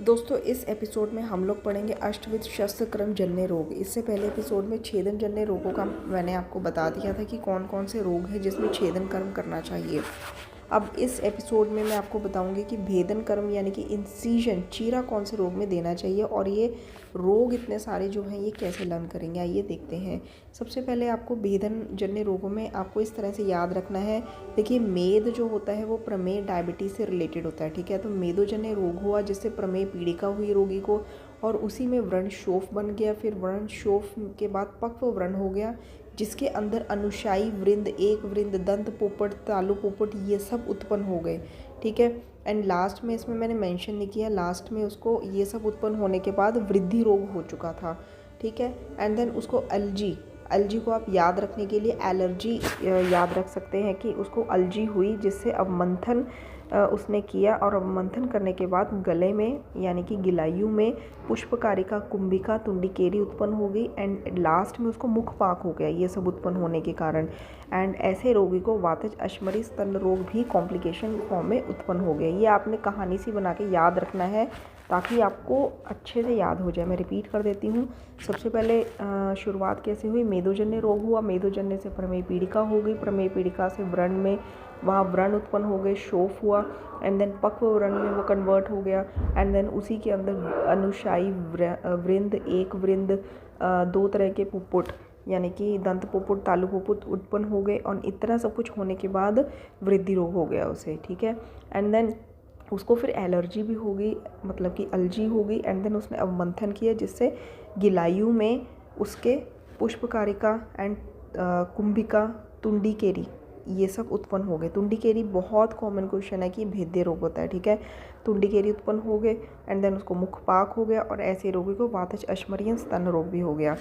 दोस्तों इस एपिसोड में हम लोग पढ़ेंगे अष्टविध शस्त्रक्रम जन्य रोग। इससे पहले एपिसोड में छेदन जन्य रोगों का मैंने आपको बता दिया था कि कौन कौन से रोग हैं जिसमें छेदन कर्म करना चाहिए। अब इस एपिसोड में मैं आपको बताऊंगी कि भेदन कर्म यानी कि इंसीजन चीरा कौन से रोग में देना चाहिए और ये रोग इतने सारे जो हैं ये कैसे लर्न करेंगे, आइए देखते हैं। सबसे पहले आपको भेदन जन्य रोगों में आपको इस तरह से याद रखना है। देखिए मेद जो होता है वो प्रमेय डायबिटीज़ से रिलेटेड होता है, ठीक है। तो मेदोजन्य रोग हुआ जिससे प्रमेय पीड़िका हुई रोगी को और उसी में व्रण शोफ बन गया, फिर व्रण शोफ के बाद पक्व व्रण हो गया जिसके अंदर अनुशायी वृंद, एक वृंद, दंत पोपट, तालु पोपट ये सब उत्पन्न हो गए, ठीक है। एंड लास्ट में इसमें मैंने मेंशन नहीं किया, लास्ट में उसको ये सब उत्पन्न होने के बाद वृद्धि रोग हो चुका था, ठीक है। एंड देन उसको एलर्जी को आप याद रखने के लिए एलर्जी याद रख सकते हैं कि उसको एलर्जी हुई जिससे अवमंथन उसने किया और अवमंथन करने के बाद गले में यानी कि गिलायु में पुष्पकारिका, कुंभिका, तुंडिकेरी उत्पन्न हो गई एंड लास्ट में उसको मुखपाक हो गया ये सब उत्पन्न होने के कारण। एंड ऐसे रोगी को वातज अश्मरी स्तन रोग भी कॉम्प्लिकेशन फॉर्म में उत्पन्न हो गया। ये आपने कहानी सी बना के याद रखना है ताकि आपको अच्छे से याद हो जाए। मैं रिपीट कर देती हूँ। सबसे पहले शुरुआत कैसे हुई, मेदोजन्य रोग हुआ, मेदोजन्य से प्रमेय पीड़िका हो गई, प्रमेय पीड़िका से व्रण में वहाँ व्रण उत्पन्न हो गए, शोफ हुआ एंड देन पक्व व्रण में वो कन्वर्ट हो गया एंड देन उसी के अंदर अनुशायी वृंद, एक वृंद, दो तरह के पुपुट यानी कि दंत पुपुट, तालु पुपुट उत्पन्न हो गए और इतना सब कुछ होने के बाद वृद्धि रोग हो गया उसे, ठीक है। एंड देन उसको फिर एलर्जी भी हो गई, मतलब कि एलर्जी हो गई एंड देन उसने अवमंथन किया जिससे गिलायु में उसके पुष्पकारिका एंड कुंभिका, तुंडिकेरी ये सब उत्पन्न हो गए। तुंडिकेरी बहुत कॉमन क्वेश्चन है कि भेद्य रोग होता है, ठीक है। तुंडिकेरी उत्पन्न हो गए एंड देन उसको मुखपाक हो गया और ऐसे रोगी को वातज अश्मरियन स्तन रोग भी हो गया।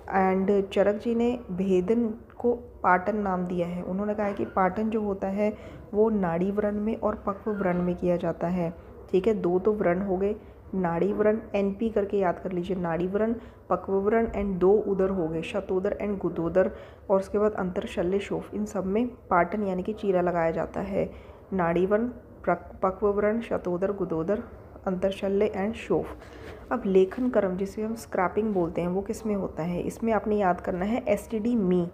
एंड चरक जी ने भेदन को पाटन नाम दिया है। उन्होंने कहा है कि पाटन जो होता है वो नाड़ी व्रण में और पक्व व्रण में किया जाता है, ठीक है। दो तो व्रण हो गए, नाड़ी व्रण एनपी करके याद कर लीजिए, नाड़ी व्रण, पक्व व्रण एंड दो उदर हो गए, शतोदर एंड गुदोदर और उसके बाद अंतर शल्य शोफ। इन सब में पाटन यानी कि चीरा लगाया जाता है। नाड़ी व्रण, पक्व व्रण, शतोदर, गुदोदर, अंतरशल्य एंड शोफ। अब लेखन कर्म जिसे हम स्क्रैपिंग बोलते हैं वो किस में होता है, इसमें आपने याद करना है एसटीडी मी,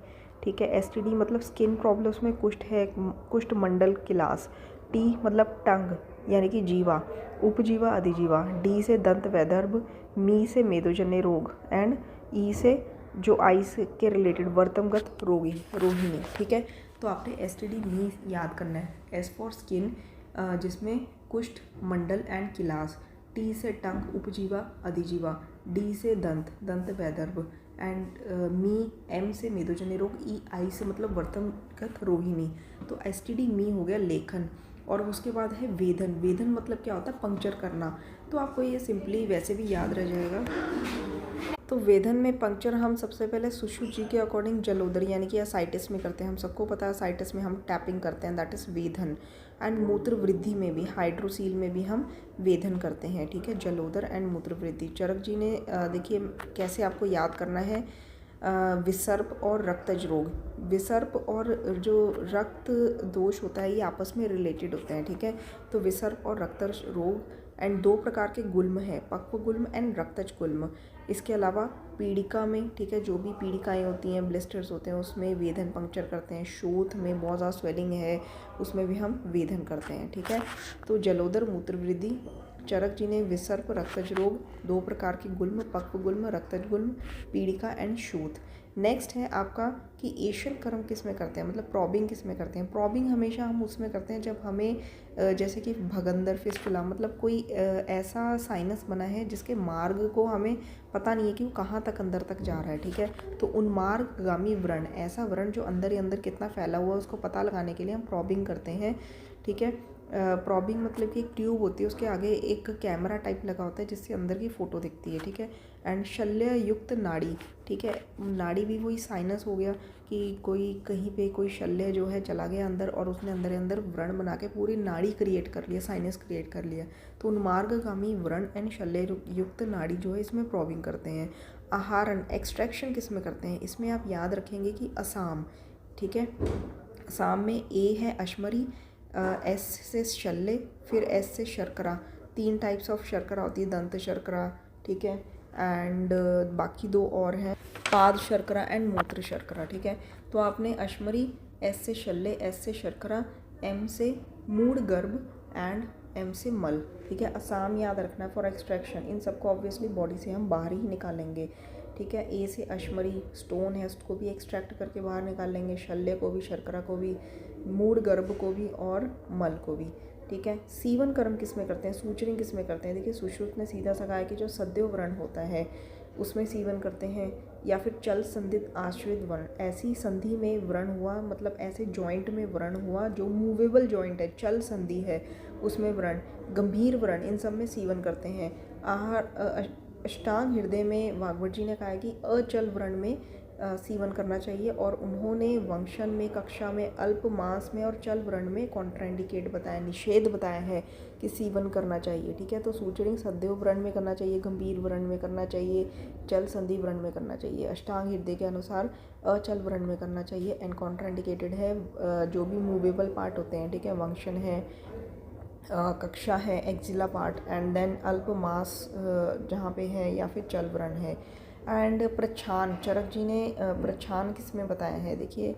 ठीक है। एसटीडी मतलब स्किन प्रॉब्लम्स में कुष्ठ है, कुष्ठ मंडल क्लास। टी मतलब टंग यानी कि जीवा, उपजीवा, अधिजीवा। डी से दंत वैदर्भ, मी से मेदोजन्य रोग एंड ई से जो आइस के रिलेटेड वर्तमगत रोहिणी, ठीक है। तो आपने एसटीडी मी याद करना है। एस फॉर स्किन जिसमें कुष्ठ मंडल एंड किलास, टी से टंग, उपजीवा, अधिजीवा, डी से दंत वैदर्भ एंड मी, एम से मेदोजन्य रोग, ई आई से मतलब वर्तमगत रोहिणी। तो एसटीडी मी हो गया लेखन। और उसके बाद है वेदन। वेदन मतलब क्या होता है, पंक्चर करना। तो आपको ये सिंपली वैसे भी याद रह जाएगा। तो वेदन में पंक्चर हम सबसे पहले सुश्रुत जी के अकॉर्डिंग जलोदर यानी कि असाइटिस में करते हैं। हम सबको पता है असाइटिस में हम टैपिंग करते हैं, दैट इज़ वेदन। एंड मूत्र वृद्धि में भी, हाइड्रोसील में भी हम वेदन करते हैं, ठीक है। जलोदर एंड मूत्र वृद्धि। चरक जी ने देखिए कैसे आपको याद करना है, विसर्प और रक्तज रोग। विसर्प और जो रक्त दोष होता है ये आपस में रिलेटेड होते हैं, ठीक है। तो विसर्प और रक्तज रोग एंड दो प्रकार के गुल्म है, पक्व गुल्म एंड रक्तज गुल्म। इसके अलावा पीड़िका में, ठीक है, जो भी पीड़िकाएँ होती हैं, ब्लिस्टर्स होते हैं, उसमें वेदन पंक्चर करते हैं। शोथ में बहुत ज़्यादा स्वेलिंग है उसमें भी हम वेदन करते हैं, ठीक है। तो जलोदर, मूत्र वृद्धि। चरक जी ने विसर्प, रक्तज रोग, दो प्रकार के गुल्म, पक्व गुल्म, रक्तज गुल्म, पीड़िका एंड शोथ। नेक्स्ट है आपका कि एशियन कर्म किस में करते हैं, मतलब प्रॉबिंग किस में करते हैं। प्रॉबिंग हमेशा हम उसमें करते हैं जब हमें जैसे कि भगंदर, फिस्टुला, मतलब कोई ऐसा साइनस बना है जिसके मार्ग को हमें पता नहीं है कि वो कहाँ तक अंदर तक जा रहा है, ठीक है। तो उन्मार्गगामी व्रण, ऐसा व्रण जो अंदर ही अंदर कितना फैला हुआ है उसको पता लगाने के लिए हम प्रॉबिंग करते हैं, ठीक है। प्रॉबिंग मतलब कि एक ट्यूब होती है, उसके आगे एक कैमरा टाइप लगा होता है जिससे अंदर की फ़ोटो दिखती है, ठीक है। एंड शल्य युक्त नाड़ी, ठीक है। नाड़ी भी वही साइनस हो गया कि कोई कहीं पे कोई शल्य जो है चला गया अंदर और उसने अंदर अंदर व्रण बना के पूरी नाड़ी क्रिएट कर लिया, साइनस क्रिएट कर लिया। तो उन्मार्गगामी व्रण एंड शल्य युक्त नाड़ी जो है इसमें प्रॉबिंग करते हैं। आहारण, एक्सट्रैक्शन किस में करते हैं, इसमें आप याद रखेंगे कि असम, ठीक है। असम में ए है अश्मरी, एस से शल्य, फिर एस से शर्करा, 3 टाइप्स ऑफ शर्करा होती है, दंत शर्करा, ठीक है, एंड बाकी 2 और हैं, पाद शर्करा एंड मूत्र शर्करा, ठीक है। तो आपने अश्मरी, एस से शल्य, एस से शर्करा, एम से मूड गर्भ एंड एम से मल, ठीक है। आसाम याद रखना है फॉर एक्सट्रैक्शन। इन सबको ऑब्वियसली बॉडी से हम बाहर ही निकालेंगे, ठीक है। ए से अश्मरी स्टोन है, उसको भी एक्सट्रैक्ट करके बाहर निकालेंगे, शल्य को भी, शर्करा को भी, मूड गर्भ को भी और मल को भी, ठीक है। सीवन कर्म किस में करते हैं, सूचरिंग किस में करते हैं? देखिए सुश्रुत ने सीधा सा कहा है कि जो सद्यो व्रण होता है उसमें सीवन करते हैं, या फिर चल संधित आश्रित व्रण, ऐसी संधि में व्रण हुआ, मतलब ऐसे जॉइंट में व्रण हुआ जो मूवेबल जॉइंट है, चल संधि है, उसमें व्रण, गंभीर व्रण, इन सब में सीवन करते हैं। आहार अष्टांग हृदय में वाग्भट जी ने कहा है कि अचल व्रण में सीवन करना चाहिए, और उन्होंने वंशन में, कक्षा में, अल्प मांस में और चल व्रण में कॉन्ट्राइंडिकेट बताया, निषेध बताया है कि सीवन करना चाहिए, ठीक है। तो सूचरिंग सद्यो व्रण में करना चाहिए, गंभीर व्रण में करना चाहिए, चल संधि व्रण में करना चाहिए। अष्टांग हृदय के अनुसार अचल व्रण में करना चाहिए, एंड कॉन्ट्राइंडिकेटेड है जो भी मूवेबल पार्ट होते हैं, ठीक है, वंशन है, कक्षा है, एक्जिला पार्ट, एंड देन अल्प मास जहाँ पे है, या फिर चल व्रण है। एंड प्रच्छान, चरक जी ने प्रच्छान किस में बताया है? देखिए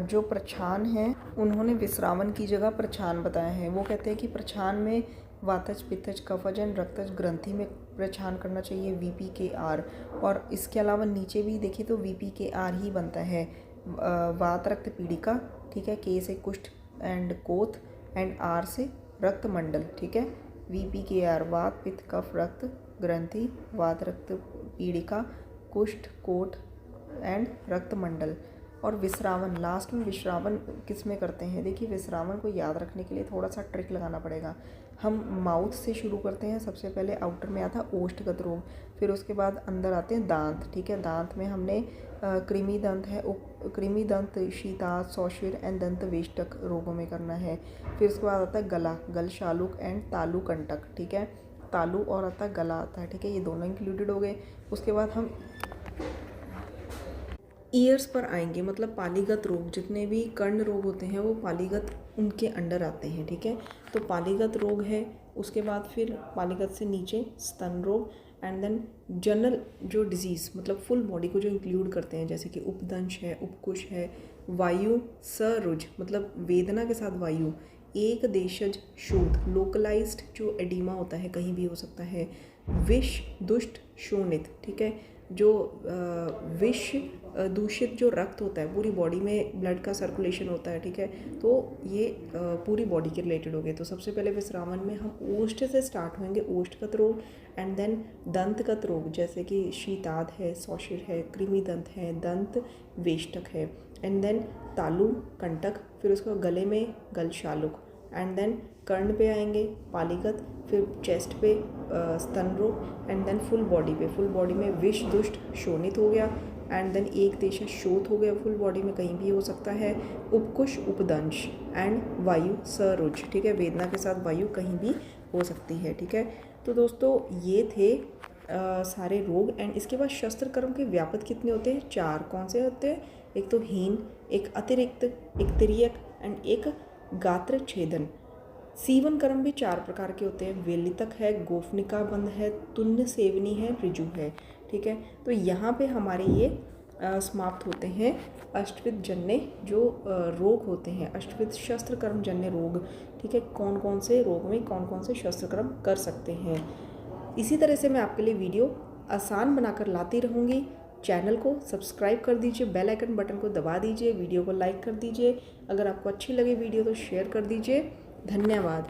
जो प्रच्छान है उन्होंने विश्रावन की जगह प्रच्छान बताया है। वो कहते हैं कि प्रच्छान में वातज, पित्तज, कफज एंड रक्तज ग्रंथि में प्रच्छान करना चाहिए, VPKR। और इसके अलावा नीचे भी देखिए तो VPKR ही बनता है। वात रक्त पीड़िका, ठीक है, K से कुष्ठ एंड कोथ, एंड R से रक्त मंडल, ठीक है। VPKR वात, पित्त, कफ, रक्त ग्रंथि, वात रक्त पीड़िका, कुष्ठ, कोट एंड रक्त मंडल। और विश्रावन, लास्ट में विश्रावन किस में करते हैं? देखिए विश्रावन को याद रखने के लिए थोड़ा सा ट्रिक लगाना पड़ेगा। हम माउथ से शुरू करते हैं, सबसे पहले आउटर में आता है ओष्ठगत रोग, फिर उसके बाद अंदर आते हैं दांत, ठीक है। दांत में हमने कृमि दंत है, कृमि दंत, शीतात, सौशिर एंड दंत वेष्टक रोगों में करना है। फिर उसके बाद आता है गला, गल शालुक एंड तालु कंटक, ठीक है। तालु और आता है गला आता है, ठीक है, ये दोनों इंक्लूडेड हो गए। उसके बाद हम ईयर्स पर आएंगे, मतलब पालीगत रोग, जितने भी कर्ण रोग होते हैं वो पालीगत उनके अंडर आते हैं, ठीक है। तो पालीगत रोग है, उसके बाद फिर पालीगत से नीचे स्तन रोग, एंड देन जनरल जो डिजीज़, मतलब फुल बॉडी को जो इंक्लूड करते हैं, जैसे कि उपदंश है, उपकुश है, वायु सरुज, मतलब वेदना के साथ वायु, एक देशज शोथ, लोकलाइज्ड जो एडिमा होता है कहीं भी हो सकता है, विष दुष्ट शोणित, ठीक है, जो विष दूषित जो रक्त होता है, पूरी बॉडी में ब्लड का सर्कुलेशन होता है, ठीक है। तो ये पूरी बॉडी के रिलेटेड हो गए। तो सबसे पहले विश्रावन में हम ओष्ठ से स्टार्ट होंगे, ओष्ठगत रोग, एंड देन दंतगत रोग, जैसे कि शीताद है, सौशिर है, कृमि दंत है, दंत वेष्टक है, एंड देन तालु कंटक, फिर उसको गले में गल शालुक, एंड देन कर्ण पे आएंगे पालीगत, फिर चेस्ट पे स्तन रोग, एंड देन फुल बॉडी में विष दुष्ट शोणित हो गया, एंड देन एक देश शोथ हो गया, फुल बॉडी में कहीं भी हो सकता है, उपकुश उपदंश एंड वायु सरुज, ठीक है, वेदना के साथ वायु कहीं भी हो सकती है, ठीक है। तो दोस्तों ये थे सारे रोग। एंड इसके बाद शस्त्र कर्म के व्यापक कितने होते हैं? 4। कौन से होते हैं? एक तो हीन, एक अतिरिक्त, एक तिर्यक एंड एक गात्र छेदन। सीवन कर्म भी 4 प्रकार के होते हैं, वेलितक है, गोफनिका बंध है, तुन्य सेवनी है, ऋजु है, ठीक है। तो यहाँ पे हमारे ये समाप्त होते हैं अष्टविध जन्य जो रोग होते हैं, अष्टविध शस्त्र कर्म जन्य रोग, ठीक है। कौन कौन से रोग में कौन कौन से शस्त्र कर्म कर सकते हैं। इसी तरह से मैं आपके लिए वीडियो आसान बनाकर लाती रहूँगी। चैनल को सब्सक्राइब कर दीजिए, बेल आइकन बटन को दबा दीजिए, वीडियो को लाइक कर दीजिए, अगर आपको अच्छी लगे वीडियो तो शेयर कर दीजिए। धन्यवाद।